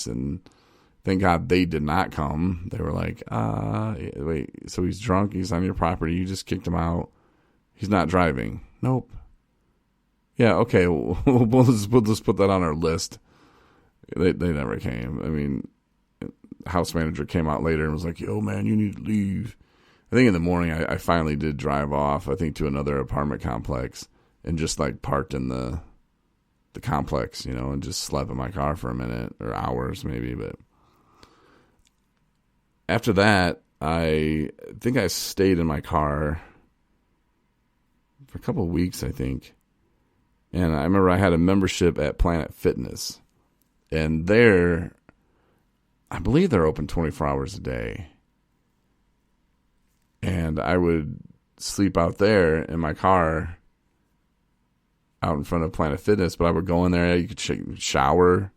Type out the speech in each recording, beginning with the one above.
and thank God they did not come. They were like, wait, so he's drunk, he's on your property, you just kicked him out, he's not driving. Nope. Yeah, okay, we'll just put that on our list. They never came. I mean, house manager came out later and was like, yo, man, you need to leave. I think in the morning I finally did drive off, I think to another apartment complex, and just like parked in the complex, and just slept in my car for a minute or hours maybe. But after that, I think I stayed in my car for a couple of weeks, I think. And I remember I had a membership at Planet Fitness. And there, I believe they're open 24 hours a day. And I would sleep out there in my car out in front of Planet Fitness. But I would go in there, you could shower,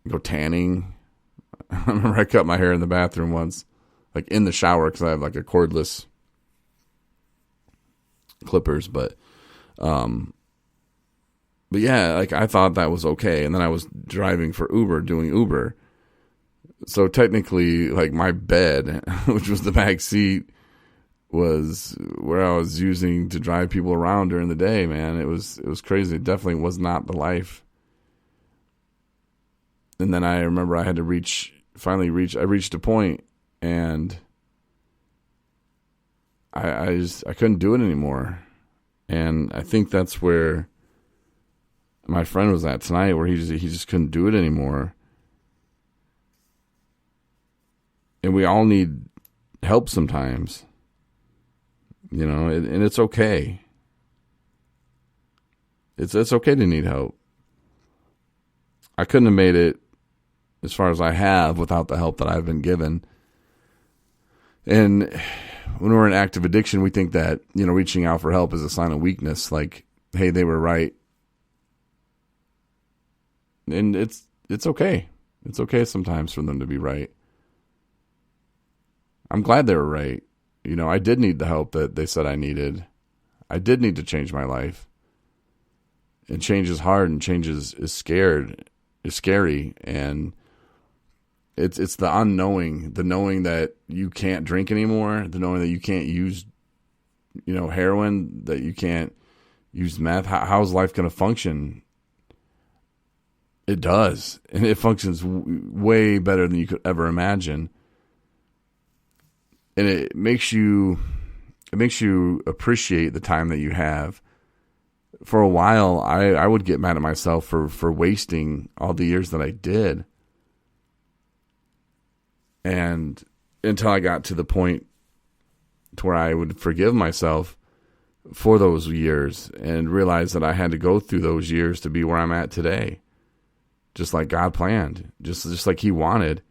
go tanning. I remember I cut my hair in the bathroom once, like in the shower, because I have like a cordless clippers. But yeah, like I thought that was okay. And then I was driving for Uber, doing Uber. So technically, like my bed, which was the back seat, was where I was using to drive people around during the day, man. It was crazy. It definitely was not the life. And then I remember I had to I reached a point, and I couldn't do it anymore. And I think that's where my friend was at tonight, where he just couldn't do it anymore. And we all need help sometimes, and it's okay. It's okay to need help. I couldn't have made it as far as I have without the help that I've been given. And when we're in active addiction, we think that, reaching out for help is a sign of weakness. Like, hey, they were right. And it's okay. It's okay sometimes for them to be right. I'm glad they were right. I did need the help that they said I needed. I did need to change my life. And change is hard, and change is scary. And it's the unknowing, the knowing that you can't drink anymore, the knowing that you can't use, heroin, that you can't use meth. How's life going to function? It does. And it functions way better than you could ever imagine. And it makes you appreciate the time that you have. For a while, I would get mad at myself for wasting all the years that I did. And until I got to the point to where I would forgive myself for those years and realize that I had to go through those years to be where I'm at today. Just like God planned, just like He wanted.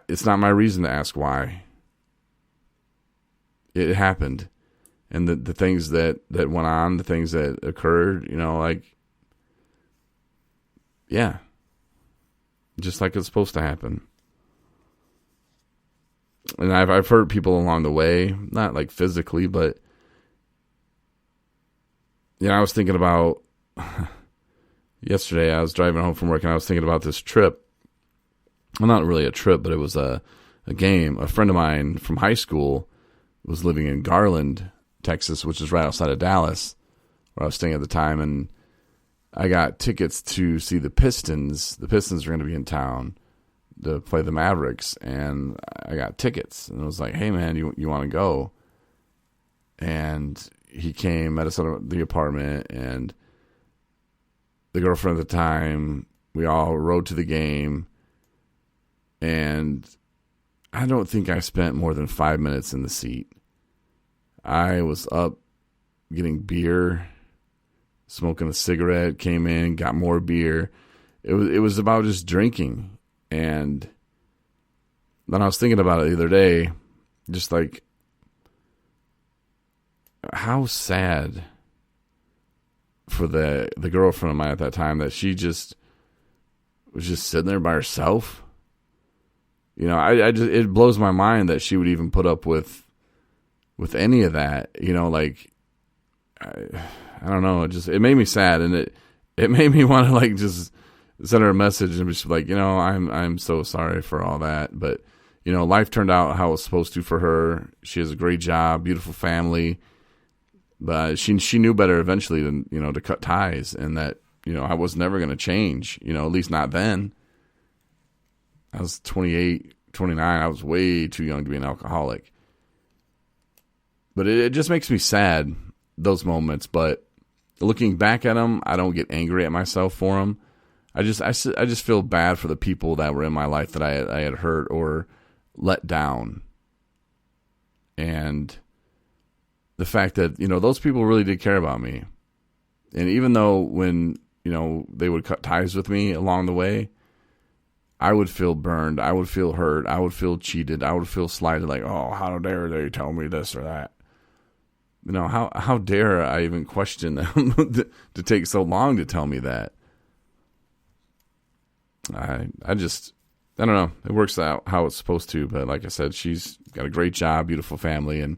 It's not my reason to ask why. It happened. And the things that went on, the things that occurred, yeah. Just like it's supposed to happen. And I've hurt people along the way, not like physically, but I was thinking about yesterday. I was driving home from work, and I was thinking about this trip. Well, not really a trip, but it was a game. A friend of mine from high school was living in Garland, Texas, which is right outside of Dallas, where I was staying at the time, and I got tickets to see the Pistons. The Pistons are going to be in town to play the Mavericks, and I got tickets. And I was like, hey, man, you want to go? And he came, met us at the apartment, and the girlfriend at the time, we all rode to the game. And I don't think I spent more than 5 minutes in the seat. I was up getting beer, smoking a cigarette, came in, got more beer. It was about just drinking. And then I was thinking about it the other day, just like how sad for the girlfriend of mine at that time that she just was just sitting there by herself. It blows my mind that she would even put up with any of that. I don't know. It made me sad, and it made me want to just sent her a message and was like, I'm so sorry for all that, but life turned out how it was supposed to for her. She has a great job, beautiful family, but she knew better eventually than to cut ties, and that I was never going to change. At least not then. I was 28, 29. I was way too young to be an alcoholic. But it just makes me sad, those moments. But looking back at them, I don't get angry at myself for them. I just feel bad for the people that were in my life that I had hurt or let down. And the fact that, those people really did care about me. And even though when, they would cut ties with me along the way, I would feel burned. I would feel hurt. I would feel cheated. I would feel slighted, like, oh, how dare they tell me this or that? How dare I even question them to take so long to tell me that? I don't know. It works out how it's supposed to, but like I said, she's got a great job, beautiful family, and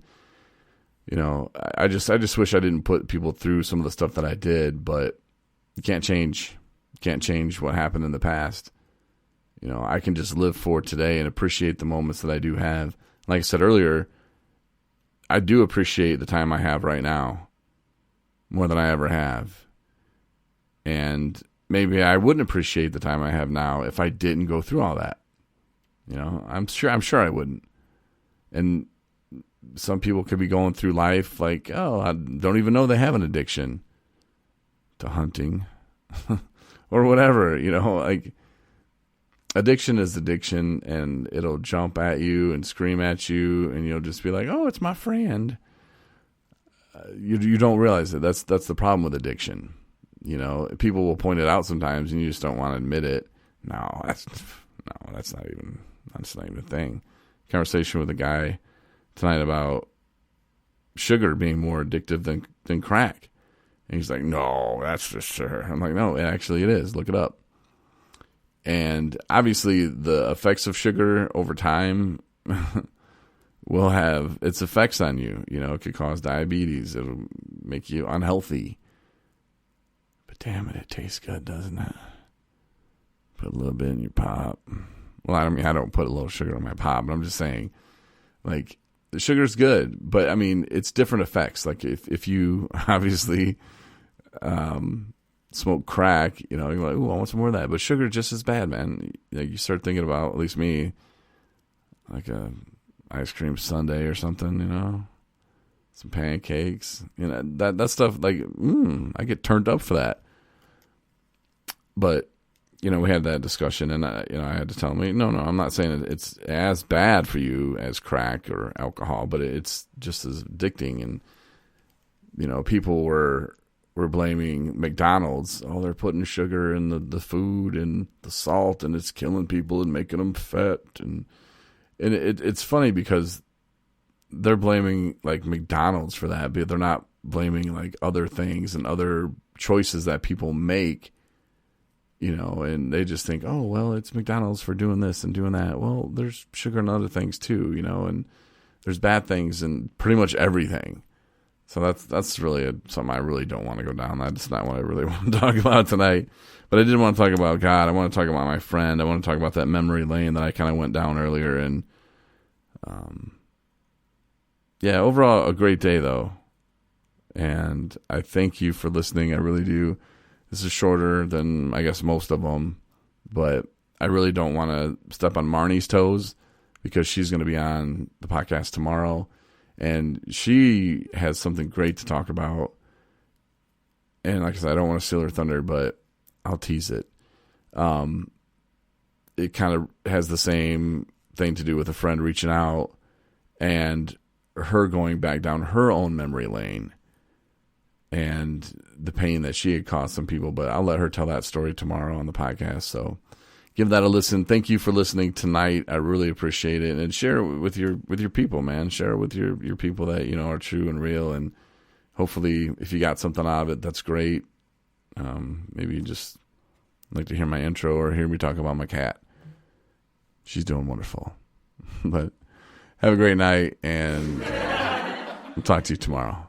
I just wish I didn't put people through some of the stuff that I did, but you can't change what happened in the past. I can just live for today and appreciate the moments that I do have. Like I said earlier, I do appreciate the time I have right now more than I ever have. And maybe I wouldn't appreciate the time I have now if I didn't go through all that. I'm sure I wouldn't. And some people could be going through life like, oh, I don't even know they have an addiction to hunting or whatever, like addiction is addiction, and it'll jump at you and scream at you, and you'll just be like, oh, it's my friend. You don't realize it. That's the problem with addiction. People will point it out sometimes, and you just don't want to admit it. That's not even a thing. Conversation with a guy tonight about sugar being more addictive than crack, and he's like, no, that's just sugar. I'm like, no, actually it is. Look it up. And obviously the effects of sugar over time will have its effects on you. It could cause diabetes. It'll make you unhealthy. But damn it tastes good, doesn't it? Put a little bit in your pop. Well, I don't put a little sugar in my pop, but I'm just saying, like, the sugar's good, but I mean, it's different effects. Like if you obviously smoke crack, you're like, ooh, I want some more of that. But sugar just as bad, man. You start thinking about, at least me, like a ice cream sundae or something, some pancakes, that stuff. Like, I get turned up for that. But we had that discussion, and I had to tell him, no, I'm not saying it's as bad for you as crack or alcohol, but it's just as addicting. And people were blaming McDonald's. Oh, they're putting sugar in the food and the salt, and it's killing people and making them fat. And it's funny because they're blaming like McDonald's for that, but they're not blaming like other things and other choices that people make. And they just think, oh, well, it's McDonald's for doing this and doing that. Well, there's sugar and other things too, and there's bad things in pretty much everything. So that's really something I really don't want to go down. That's not what I really want to talk about tonight. But I did want to talk about God. I want to talk about my friend. I want to talk about that memory lane that I kind of went down earlier. And overall, a great day, though. And I thank you for listening. I really do. This is shorter than, I guess, most of them. But I really don't want to step on Marnie's toes because she's going to be on the podcast tomorrow. And she has something great to talk about. And like I said, I don't want to steal her thunder, but I'll tease it. It kind of has the same thing to do with a friend reaching out and her going back down her own memory lane and the pain that she had caused some people. But I'll let her tell that story tomorrow on the podcast. So give that a listen. Thank you for listening tonight. I really appreciate it. And share it with your people, man. Share it with your people that are true and real. And hopefully, if you got something out of it, that's great. Maybe you just like to hear my intro or hear me talk about my cat. She's doing wonderful. But have a great night, and I'll talk to you tomorrow.